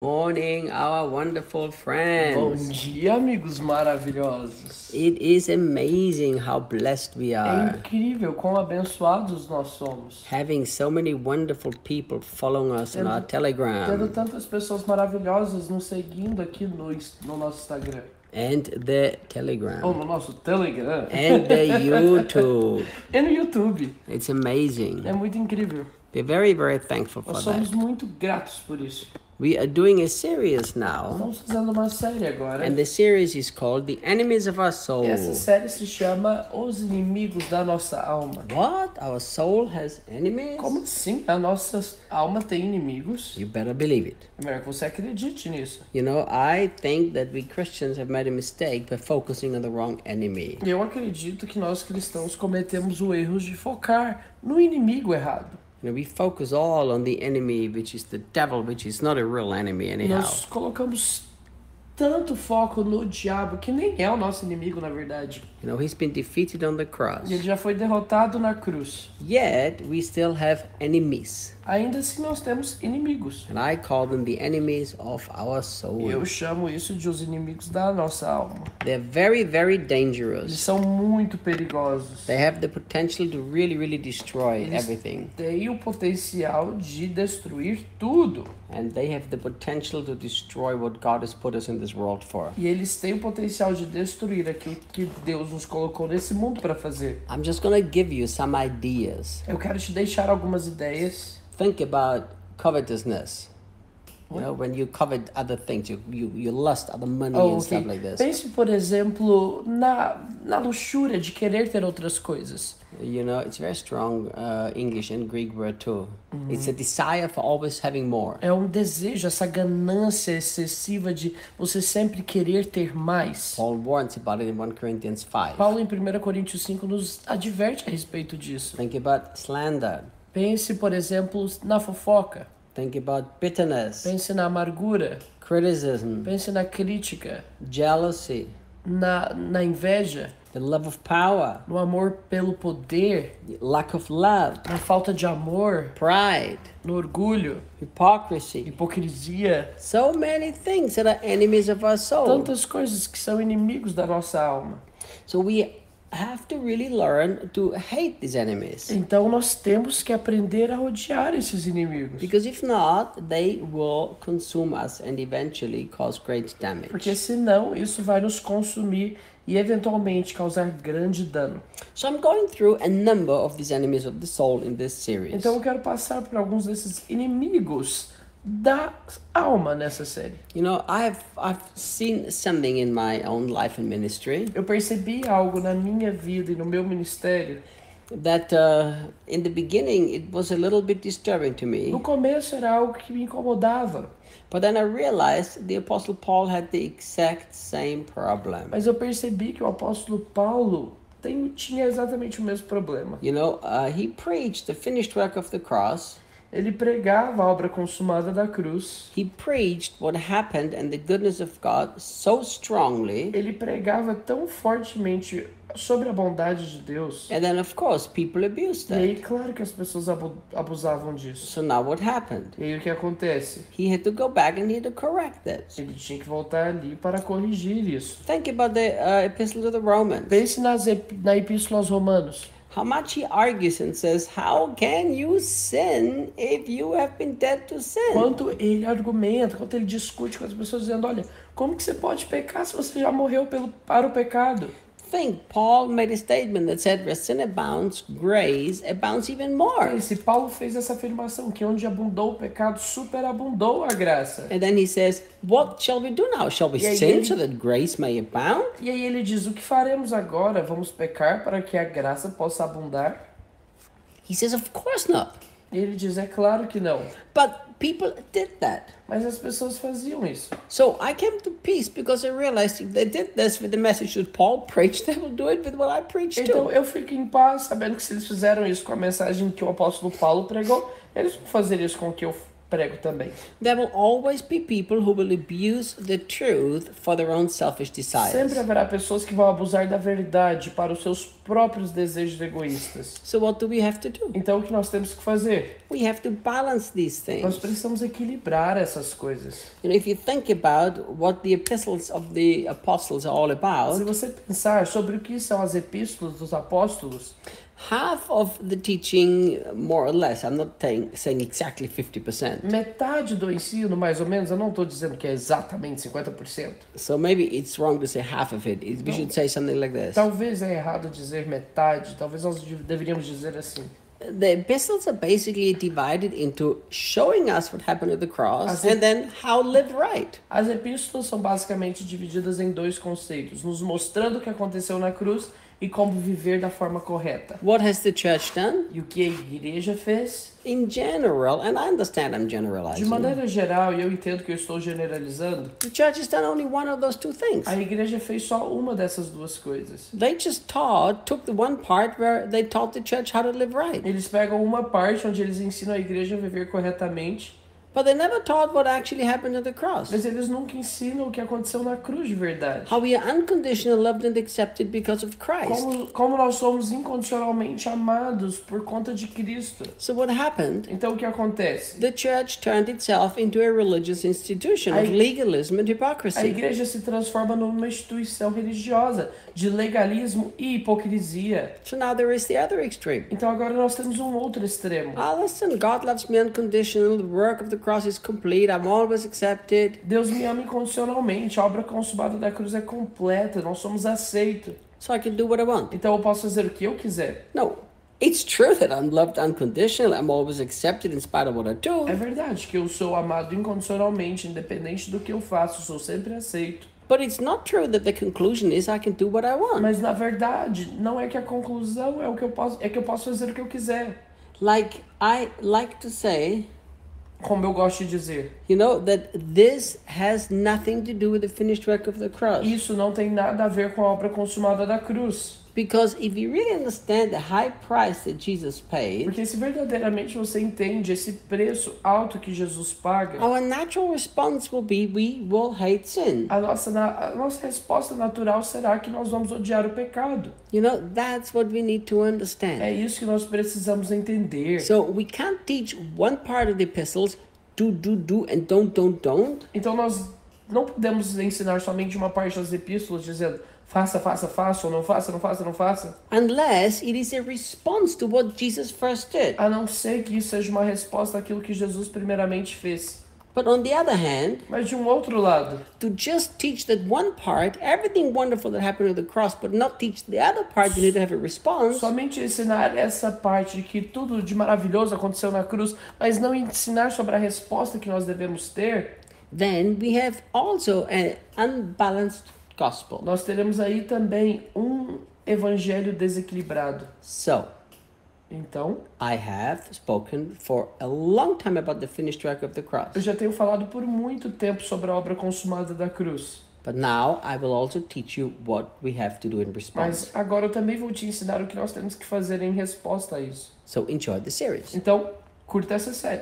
Morning, our wonderful Bom friends. dia, amigos maravilhosos. It is amazing how blessed we É are, incrível quão abençoados nós somos. having so many wonderful people following us on our Tendo Telegram tantas pessoas maravilhosas nos seguindo aqui no nosso Instagram. and the Ou Telegram no nosso Telegram. and the YouTube. E no YouTube. It's amazing. É muito incrível. We're very, very thankful for Nós somos that. muito gratos por isso. We are doing a series now, Estamos fazendo uma série agora. and the series is called The Enemies of Our Soul. E essa série se chama Os Inimigos da Nossa Alma. What? Our soul has enemies? Como assim? A nossa alma tem inimigos? You better believe it. É melhor que você acredite nisso. You know, I think that we Christians have made a mistake by focusing on the wrong enemy. Eu acredito que nós cristãos cometemos o erro de focar no inimigo errado. You know, we focus all on the enemy, which is the devil, which is not a real enemy anyhow. Nós colocamos tanto foco no diabo, que nem é o nosso inimigo, na verdade. You know, he's been defeated on the cross. E ele já foi derrotado na cruz. Yet, we still have enemies. Ainda assim, nós temos inimigos. And I call them the enemies of our soul. Eu chamo isso de os inimigos da nossa alma. They're very, very Eles dangerous. são muito perigosos. They have the potential to really destroy Eles everything. têm o potencial de destruir tudo. And they have the potential to destroy what God has put us in this world for. E eles têm o potencial de destruir aquilo que Deus nos colocou nesse mundo para fazer. I'm just going to give you some ideas. Eu quero te deixar algumas ideias. Think about covetousness. You know, when you covet other things, you lust other money and stuff like this. Pense, por exemplo, na luxúria de querer ter outras coisas. You know, it's very strong English and Greek word too. It's a desire for always having more. É um desejo, essa ganância excessiva de você sempre querer ter mais. Paul warns about it in 1 Corinthians 5. Paulo, em 1 Coríntios 5, nos adverte a respeito disso. Think about slander. Pense, por exemplo, na fofoca. Think about bitterness, Pense na amargura. criticism, Pense na crítica. jealousy, Na inveja. the love of power, No amor pelo poder. lack of love, Na falta de amor. pride, No orgulho. hypocrisy. Hipocrisia. So many things that are enemies of our soul. Tantas coisas que são inimigos da nossa alma. So we have to really learn to hate these enemies. Então nós temos que aprender a odiar esses inimigos. Because if not, they will consume us and eventually cause great damage. Porque senão isso vai nos consumir e eventualmente causar grande dano. So I'm going through a number of these enemies of the soul in this series. Então eu quero passar por alguns desses inimigos da alma nessa série. You know, I've seen something in my own life and ministry Eu percebi algo na minha vida e no meu ministério. that in the beginning it was a little bit disturbing to me. No começo era algo que me incomodava, But then I realized the Apostle Paul had the exact same problem. mas eu percebi que o apóstolo Paulo tinha exatamente o mesmo problema. You know, he preached the finished work of the cross. Ele pregava a obra consumada da cruz. He preached what happened and the goodness of God so strongly. Ele pregava tão fortemente sobre a bondade de Deus. And then, of course, people abused E aí, that. claro que as pessoas abusavam disso. So now what happened? E aí, o que acontece? He had to go back and he had to correct that. Ele tinha que voltar ali para corrigir isso. Think about the Epistle to the Romans. Pense na Epístola aos Romanos. How much he argues and says, how can you sin if you have been dead to sin? Quanto ele argumenta, quanto ele discute com as pessoas dizendo, olha, como que você pode pecar se você já morreu para o pecado? Think, Paul made a statement that said, where sin abounds, grace abounds even more. Esse Paulo fez essa afirmação, que onde abundou o pecado, superabundou a graça. And then he says, what shall we do now? Shall we E aí sin ele- so that grace may abound? E aí ele diz, o que faremos agora? Vamos pecar para que a graça possa abundar? He says, of course not. E ele diz, é claro que não. But people did that. Mas as pessoas faziam isso. So I came to peace because I realized if they did this with the message that Paul preached, they will do it with what I preached Então too. eu fico em paz, sabendo que se eles fizeram isso com a mensagem que o apóstolo Paulo pregou, eles vão fazer isso com o que eu prego também. There will always be people who will abuse the truth for their own selfish desires. Sempre haverá pessoas que vão abusar da verdade para os seus próprios desejos egoístas. So what do we have to do? Então o que nós temos que fazer? We have to balance these Nós things. precisamos equilibrar essas coisas. You know, if you think about what the epistles of the apostles are all Se about, você pensar sobre o que são as epístolas dos apóstolos, half of the teaching, more or less, I'm not saying exactly 50%. metade do ensino, mais ou menos, eu não estou dizendo que é exatamente 50%. So maybe it's wrong to say half of it. We should say something like this. Talvez é errado dizer metade, talvez nós deveríamos dizer assim. The epistles are basically divided into showing us what happened at the cross and then how to live right. As epístolas são basicamente divididas em dois conceitos, nos mostrando o que aconteceu na cruz e como viver da forma correta. What has the church done? E o que a igreja fez? In general, and I understand I'm De generalizing, maneira geral, e eu entendo que eu estou generalizando, the church has done only one of those two things. a igreja fez só uma dessas duas coisas. They just took the one part where they taught the church how to live right. Eles pegam uma parte onde eles ensinam a igreja a viver corretamente, But they never taught what actually happened at the cross. mas eles nunca ensinam o que aconteceu na cruz de verdade. How we are unconditionally loved and accepted because of Christ. Como nós somos incondicionalmente amados por conta de Cristo. So what happened? Então o que acontece? The church turned itself into a religious institution of legalism and A hypocrisy. igreja se transforma numa instituição religiosa de legalismo e hipocrisia. So now there is the other extreme. Então agora nós temos um outro extremo. Listen, God loves me unconditionally. The work of the cross is complete. I'm always accepted. Deus me ama incondicionalmente, a obra consumada da cruz é completa, nós somos aceitos. So I can do what I want. Então eu posso fazer o que eu quiser. No, it's true that I'm loved unconditionally. I'm always accepted in spite of what I do. É verdade que eu sou amado incondicionalmente, independente do que eu faço, sou sempre aceito. But it's not true that the conclusion is I can do what I want. Mas na verdade, não é que a conclusão é que eu posso fazer o que eu quiser. Like I like to say, Como eu gosto de dizer, you know, that this has nothing to do with the finished work of the cross. isso não tem nada a ver com a obra consumada da cruz. Because if you really understand the high price that Jesus paid, Porque se verdadeiramente você entende esse preço alto que Jesus paga, our natural response will be we will hate sin. a nossa resposta natural será que nós vamos odiar o pecado. You know, that's what we need to É understand. isso que nós precisamos entender. So we can't teach one part of the epistles, do, and don't. Então nós não podemos ensinar somente uma parte das epístolas dizendo faça, ou não faça. Unless it is a response to what Jesus first did. A não ser que isso seja uma resposta àquilo que Jesus primeiramente fez. But on the other hand, Mas de um outro lado, to just teach that one part, everything wonderful that happened at the cross, but not teach the other part, you need to have a response. somente ensinar essa parte de que tudo de maravilhoso aconteceu na cruz, mas não ensinar sobre a resposta que nós devemos ter, Then we have also an unbalanced gospel. nós teremos aí também um evangelho desequilibrado. So, Então, I have spoken for a long time about the finished work of the cross. eu já tenho falado por muito tempo sobre a obra consumada da cruz. But now I will also teach you what we have to do in response. Mas agora eu também vou te ensinar o que nós temos que fazer em resposta a isso. So enjoy the series. Então, curta essa série.